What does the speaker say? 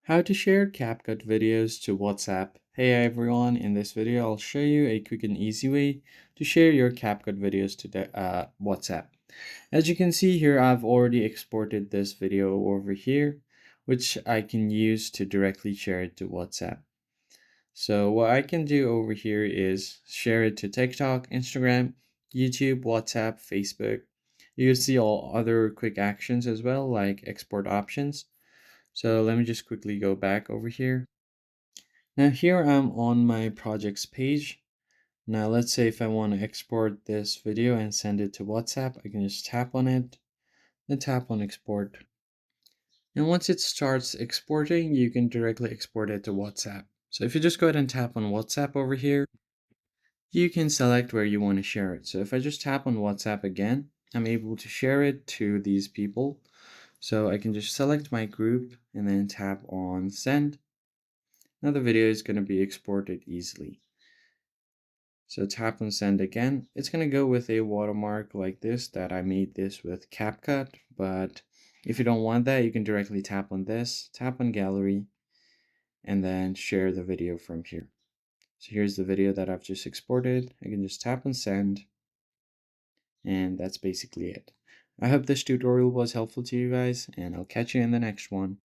How to share CapCut videos to WhatsApp. Hey everyone, in this video I'll show you a quick and easy way to share your CapCut videos to WhatsApp. As you can see here, I've already exported this video over here, which I can use to directly share it to WhatsApp. So what I can do over here is share it to TikTok, Instagram, YouTube, WhatsApp, Facebook. You see all other quick actions as well, like export options. So let me just quickly go back over here. Now here I'm on my projects page. Now let's say if I want to export this video and send it to WhatsApp, I can just tap on it, then tap on export. And once it starts exporting, you can directly export it to WhatsApp. So if you just go ahead and tap on WhatsApp over here, you can select where you want to share it. So if I just tap on WhatsApp again, I'm able to share it to these people. So I can just select my group and then tap on send. Now the video is going to be exported easily. So tap on send again. It's going to go with a watermark like this that I made this with CapCut. But if you don't want that, you can directly tap on this, tap on gallery, and then share the video from here. So here's the video that I've just exported. I can just tap on send, and that's basically it. I hope this tutorial was helpful to you guys, and I'll catch you in the next one.